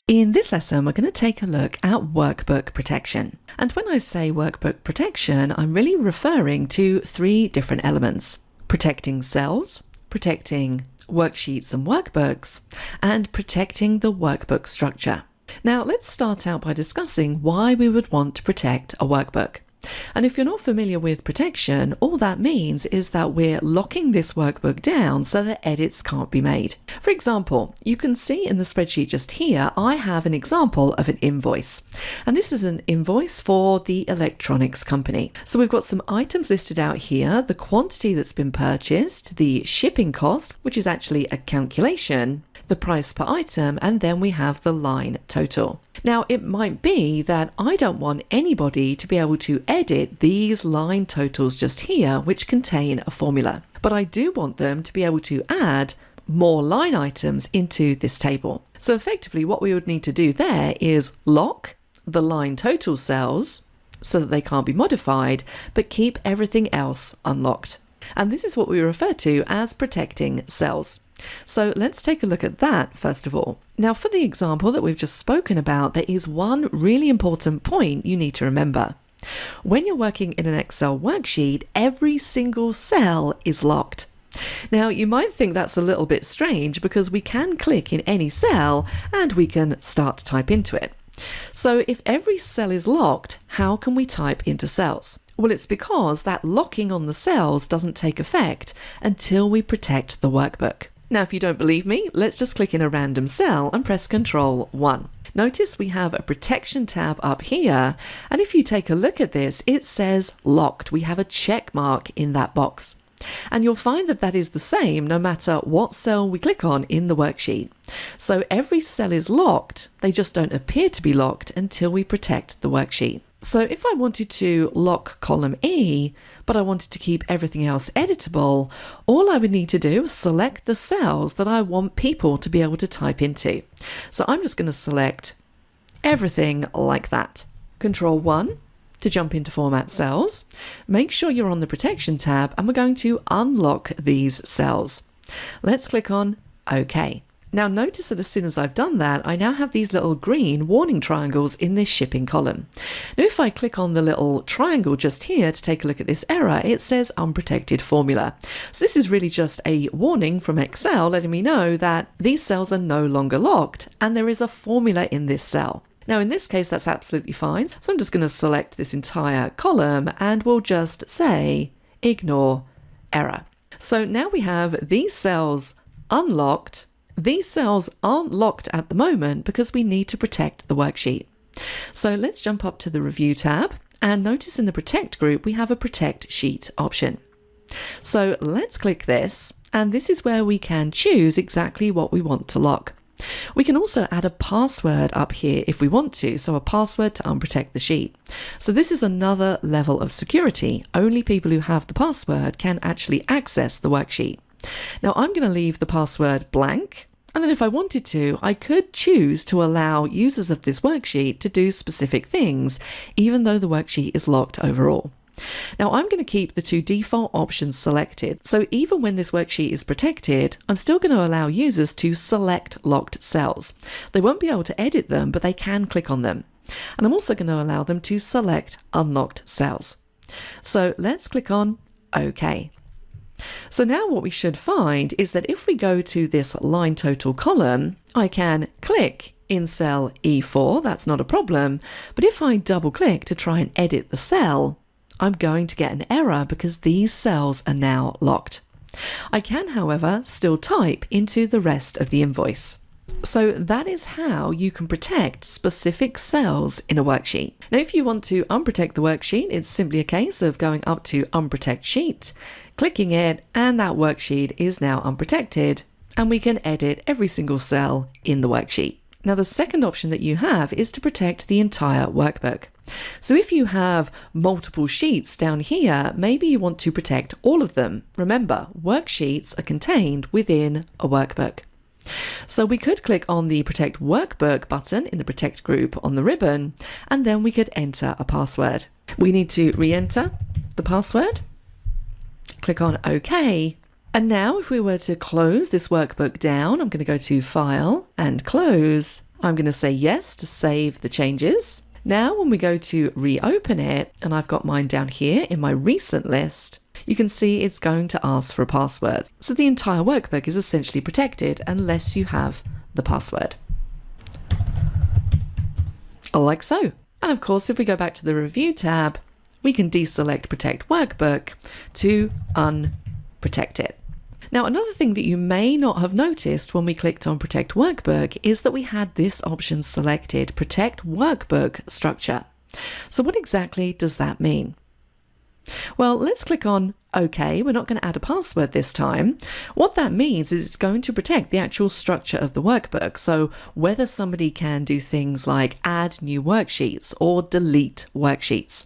In this lesson, we're going to take a look at workbook protection. And when I say workbook protection, I'm really referring to three different elements: protecting cells, protecting worksheets and workbooks, and protecting the workbook structure. Now, let's start out by discussing why we would want to protect a workbook. And if you're not familiar with protection, all that means is that we're locking this workbook down so that edits can't be made. For example, you can see in the spreadsheet just here, I have an example of an invoice. And this is an invoice for the electronics company. So we've got some items listed out here, the quantity that's been purchased, the shipping cost, which is actually a calculation, the price per item, and then we have the line total. Now, it might be that I don't want anybody to be able to edit these line totals just here, which contain a formula, but I do want them to be able to add more line items into this table. So effectively, what we would need to do there is lock the line total cells so that they can't be modified, but keep everything else unlocked. And this is what we refer to as protecting cells. So let's take a look at that first of all. Now, for the example that we've just spoken about, there is one really important point you need to remember. When you're working in an Excel worksheet, every single cell is locked. Now, you might think that's a little bit strange because we can click in any cell and we can start to type into it. So if every cell is locked, how can we type into cells? Well, it's because that locking on the cells doesn't take effect until we protect the workbook. Now, if you don't believe me, let's just click in a random cell and press Ctrl 1. Notice we have a protection tab up here, and if you take a look at this, it says locked. We have a check mark in that box. And you'll find that that is the same no matter what cell we click on in the worksheet. So every cell is locked, they just don't appear to be locked until we protect the worksheet. So if I wanted to lock column E, but I wanted to keep everything else editable, all I would need to do is select the cells that I want people to be able to type into. So I'm just going to select everything like that. Ctrl 1 to jump into Format Cells. Make sure you're on the Protection tab, and we're going to unlock these cells. Let's click on OK. Now notice that as soon as I've done that, I now have these little green warning triangles in this shipping column. Now if I click on the little triangle just here to take a look at this error, it says unprotected formula. So this is really just a warning from Excel letting me know that these cells are no longer locked and there is a formula in this cell. Now in this case, that's absolutely fine. So I'm just going to select this entire column and we'll just say ignore error. So now we have these cells unlocked. These cells aren't locked at the moment because we need to protect the worksheet. So let's jump up to the Review tab and notice in the Protect group we have a Protect Sheet option. So let's click this, and this is where we can choose exactly what we want to lock. We can also add a password up here if we want to, so a password to unprotect the sheet. So this is another level of security. Only people who have the password can actually access the worksheet. Now I'm going to leave the password blank, and then if I wanted to, I could choose to allow users of this worksheet to do specific things, even though the worksheet is locked overall. Now I'm going to keep the two default options selected, so even when this worksheet is protected, I'm still going to allow users to select locked cells. They won't be able to edit them, but they can click on them. And I'm also going to allow them to select unlocked cells. So let's click on OK. So now what we should find is that if we go to this line total column, I can click in cell E4, that's not a problem, but if I double click to try and edit the cell, I'm going to get an error because these cells are now locked. I can, however, still type into the rest of the invoice. So that is how you can protect specific cells in a worksheet. Now, if you want to unprotect the worksheet, it's simply a case of going up to Unprotect Sheet, clicking it, and that worksheet is now unprotected, and we can edit every single cell in the worksheet. Now, the second option that you have is to protect the entire workbook. So if you have multiple sheets down here, maybe you want to protect all of them. Remember, worksheets are contained within a workbook. So we could click on the Protect Workbook button in the Protect group on the ribbon, and then we could enter a password. We need to re-enter the password, click on OK, and now if we were to close this workbook down, I'm going to go to File and Close, I'm going to say yes to save the changes. Now when we go to reopen it, and I've got mine down here in my recent list, you can see it's going to ask for a password. So the entire workbook is essentially protected unless you have the password. Like so. And of course, if we go back to the review tab, we can deselect protect workbook to unprotect it. Now, another thing that you may not have noticed when we clicked on protect workbook is that we had this option selected, protect workbook structure. So what exactly does that mean? Well, let's click on OK. We're not going to add a password this time. What that means is it's going to protect the actual structure of the workbook. So whether somebody can do things like add new worksheets or delete worksheets.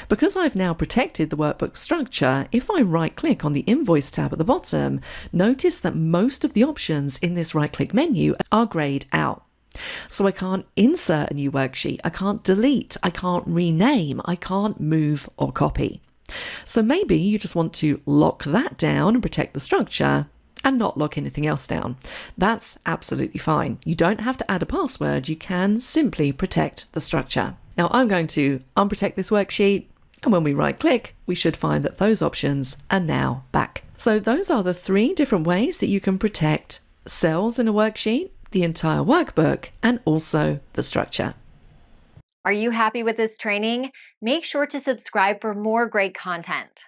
Because I've now protected the workbook structure, if I right-click on the Invoice tab at the bottom, notice that most of the options in this right-click menu are grayed out. So I can't insert a new worksheet, I can't delete, I can't rename, I can't move or copy. So maybe you just want to lock that down and protect the structure and not lock anything else down. That's absolutely fine. You don't have to add a password, you can simply protect the structure. Now I'm going to unprotect this worksheet, and when we right click, we should find that those options are now back. So those are the 3 different ways that you can protect cells in a worksheet, the entire workbook, and also the structure. Are you happy with this training? Make sure to subscribe for more great content.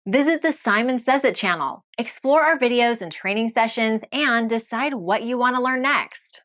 Visit the Simon Says It channel, explore our videos and training sessions, and decide what you want to learn next.